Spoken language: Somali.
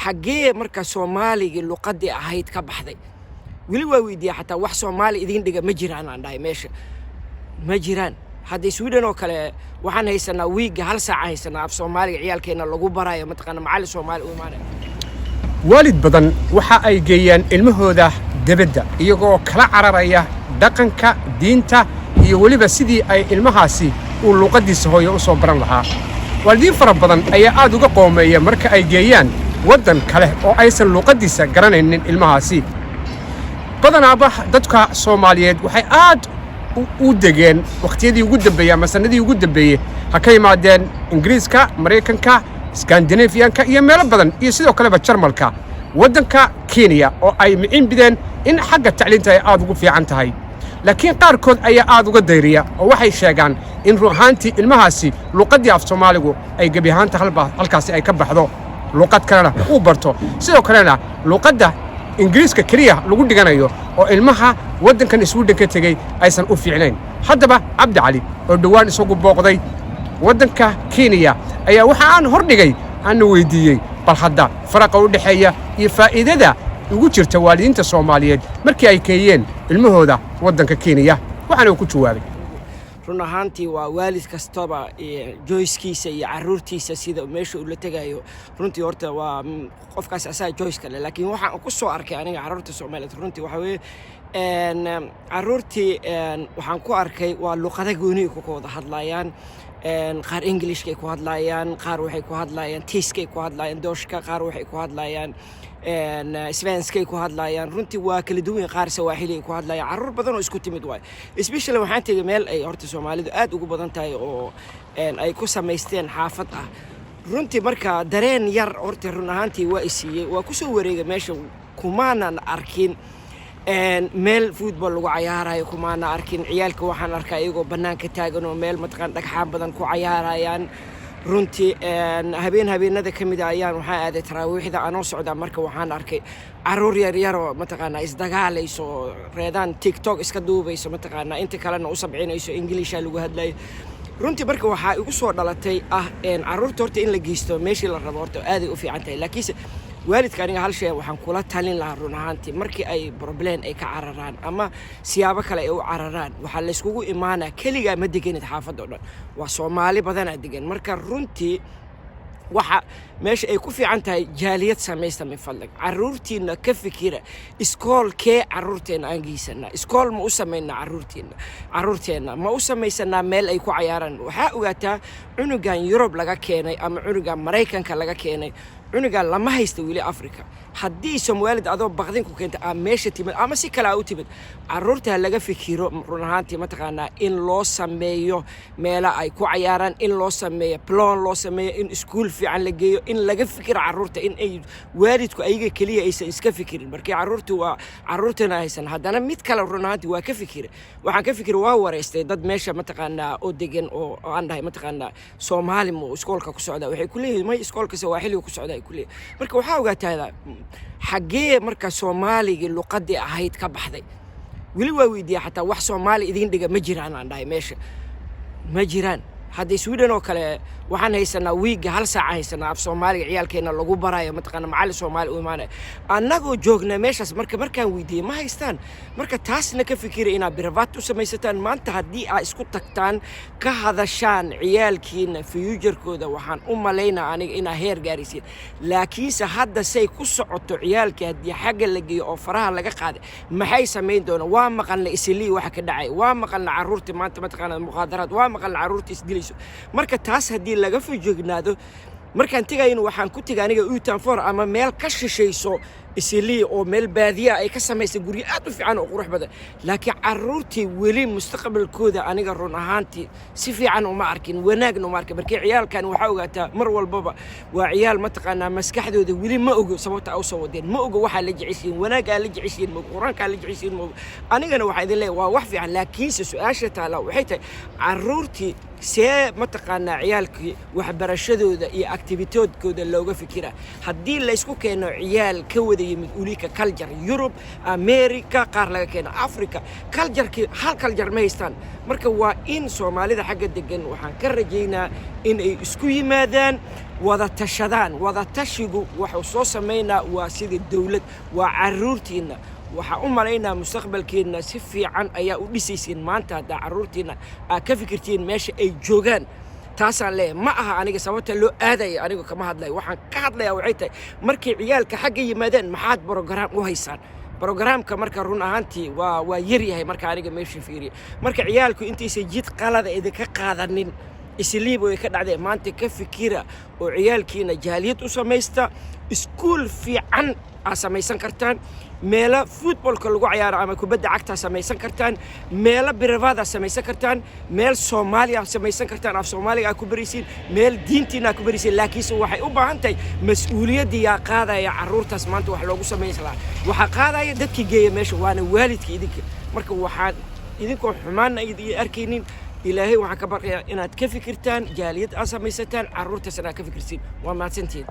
حقيه مركا سومالي لقدي أهيد كبحذي ولي ويدي حتى wax Soomaali idin dhiga ma jiraan aan dhahay meesha ma jiraan hadii Sweden oo kale waxaan haysanaa wiiga hal saac haysanaa af Soomaaliga ciyaalkeena lagu barayo mataqaana macallin Soomaali u imaanay waalid badan waxa ay geeyaan ilmahooda dibadda iyagoo kala cararaya dhaqanka diinta iyo waliba sidii ay ilmahaasi u luqadiisa hooyo u soo baran lahaa waalidiin fara badan ayaa aad uga qoomeeya marka ay geeyaan wadan kale oo aysan luqadiisa garanaynin ilmahaasi badanaaba dadka Soomaaliyeed waxay aad u degeen waqtiyadii ugu dambeeyay ama sanadii ugu dambeeyay ha ka yimaadeen Ingiriiska Mareykanka Scandinavianka iyo meelo badan iyo sidoo kale Jarmalka wadanka Kenya oo ay micin bideen in xagga tacliinta ay aad ugu fiican tahay laakiin qaarkood ayaa aad uga dayriya oo waxay sheegaan in ruuxaantii ilmahaasi luqadii af Soomaaligu ay gabi ahaanta halkaasi ay ka baxdo luqad kalena u barto sidoo kalena luqadda Ingiriiska kaliya lagu dhiganayo oo ilmaha wadankan Sweden ka tagay aysan u fiicnayn haddaba Cabdi Cali oo dhawaan isagu booqday wadanka Kenya ayaa waxa aan hordhigay aan weydiiyay bal hadda faraqa u dhaxeeya iyo faa'iidada ugu jirta waalidiinta Soomaaliyeed markii ay keeyeen ilmahooda wadanka Kenya waxaan uu ku jawaabay run ahaantii waa waalid kastaba joyskiisa iyo caruurtiisa sida meesha uu la tagayo runtii horta waa qofkaas asaa joyce kale laakiin waxaan ku soo arkay aniga caruurta Soomaaliyeed runtii waxa weeye caruurtii waxaan ku arkay waa luqada gooni ku wada hadlayaan qaar Englishka ku hadlayaan qaar waxay ku hadlayaan Tiiska ku hadlayaan Dooshka qaar waxay ku hadlayaan Svenska ku hadlayaan runtii waa kala duwan qaar Sawaaxili ku hadlayaan caruur badan oo isku timid way especially waxaan tagay meel ay horta Soomaalidu aad ugu badan tahay oo ay ku sameysteen xaafad ah runtii marka dareen yar horta run ahaantii waa isiiyay waa ku soo wareegay meesha kumaanan arkin meel football lagu ciyaarayo kumaana arkin ciyaalka waxaan arkay iyagoo banaanka taagan oo meel mataqaan dhagxaan badan ku ciyaarayaan runtii habeenada kamid ah ayaan waxaan aaday taraawiixda anoo socda marka waxaan arkay caruur yar oo mataqaana isdagaalayso reedaan TikTok iska duubayso mataqaana inta kalena u sabcinayso English lagu hadlayo runtii marka waxa igu soo dhalatay caruurta horta in la geysto meeshii la rabo horta aad u fiican tahay laakiin waalidka aniga hal shay waxaan kula talin lahaa run ahaantii markii ay problem ay ka cararaan ama siyaabo kale ay u cararaan waxa la iskugu imaanaa kaliya ma deganid xaafadda oo dhan waa Soomaali badan oo degan marka runtii waxa meesha ay ku fiican tahay jaaliyad sameeysta min fadlan caruurtiina ka fikira iskoolkee caruurteena aan geysana iskool ma u sameeyna caruurteena ma u sameeysanaa meel ay ku ciyaaraan waxa ogaataa cunugan Europe laga keenay ama cunugan Mareykanka laga keenay cunugan lama haysto wili Afrika haddii Soomaaliyeed adoo baqdin ku keenta meesha timid ama si kala u timid caruurta laga fikiro run ahaantii mataqaana in loo sameeyo meel ay ku ciyaaraan in loo sameeyo plan loo sameeyo in school fiican la geeyo in laga fikiro caruurta in ay waalidku ayaga kaliya aysan iska fikirin markii caruurtu waa caruurtana aysan haddana mid kale run ahaantii waa ka fikir waxaan ka fikir waa wareystay dad meesha mataqaana oo degan oo aan dhahay mataqaana Soomaali mo iskoolka ku socda waxay ku leeyihiin ma iskoolka Sawaaxili ku socda ay ku leeyihiin marka waxa ogaataa حقيه مركا سومالي لقدي أهيد كبحذي ولي ويدي حتى wax Soomaali idin dhiga ma jiraan aan dhahay meesha ma jiraan hadii Sweden oo kale waxaan haysanaa wiiga hal saac haysanaa af Soomaaliga ciyaalkeena lagu barayo mataqaana macallin Soomaali u imaanay annagoo joogna meeshaas markaan weydiiyay ma haystaan marka taasna ka fikiray inaad privat u samaysataan maanta hadii ay isku tagtaan ka hadashaan ciyaalkiina future-kooda waxaan u maleynaa aniga inaa heer gaarisiin laakiinse hadda say ku socoto ciyaalka hadii xagga la geeyo oo faraha laga qaaday maxay sameyn doonaan waa maqalna islii waxa ka dhacay waa maqalna caruurta maanta mataqaana muqaadaraad waa maqalna caruurta isdilayso marka taas hadii laga fujignaado markaan tagayno waxaan ku tagay aniga uutan for ama meel ka shishayso islii oo meel baadiya ay ka sameysay guri aad u fiican oo qurux badan laakiin caruurtii weli mustaqbalkooda aniga run ahaantii si fiican uma arkin wanaagna uma arkin markii ciyaalkan waxa ogaataa mar walbaba waa ciyaal mataqaana maskaxdooda weli ma ogo sababta ay soo wadeen ma ogo waxa la jeceshiin wanaaga la jeceshiin ma quraanka la jeceshiin ma anigana waxa idin leeyahay waa wax fiican laakiin su'aasha taala waxay tahay caruurtii see mataqaana ciyaalkii waxbarashadooda iyo activity-kooda looga fikira haddii la isku keeno ciyaal ka wada yimid ulika culture Europe America qaar laga keeno Africa culture hal culture ma haystaan marka waa in Soomaalida xagga degan waxaan ka rajaynaa in ay isku yimaadaan wada tashadaan wada tashigu wuxuu soo sameynaa waa sidii dawlad waa caruurtiina waxa u malaynaa mustaqbalkeena si fiican ayaa u dhisaysiin maanta hadda caruurtiina aad ka fikirtiin meesha ay joogaan taasaan leeyahay ma aha aniga sababta loo aadayo anigu kama hadlayo waxaan ka hadlayaa waxay tahay markay ciyaalka xagga yimaadeen maxaad program u haysaan programka marka run ahaantii waa yar yahay marka aniga meesha fiiriye marka ciyaalku intaysan jid qalada idinka qaadanin isliib way ka dhacday maanta ka fikira oo ciyaalkiina jaaliyad u samaysta iskuul fiican aad samaysan kartaan meelo footballka lagu ciyaaro ama kubadda cagta samaysan kartaan meelo biravaada samaysan kartaan meel Soomaaliya samaysan kartaan af Soomaaliga ku barisiin meel diintiina ku barisiin laakiin waxay u baahan tahay mas'uuliyad iyo qaadaya caruurtaas maanta wax loogu sameeyay waxa qaadaya dadkii geeya meesha waana waalidkii idinka marka waxaan idinkoo xumaan ay arkaynin ilaahay waxaan ka barqayaa inaad ka fikirtaan jaaliyad aad samaysataan caruurtaasna ka fikirsiin waa mahadsantiin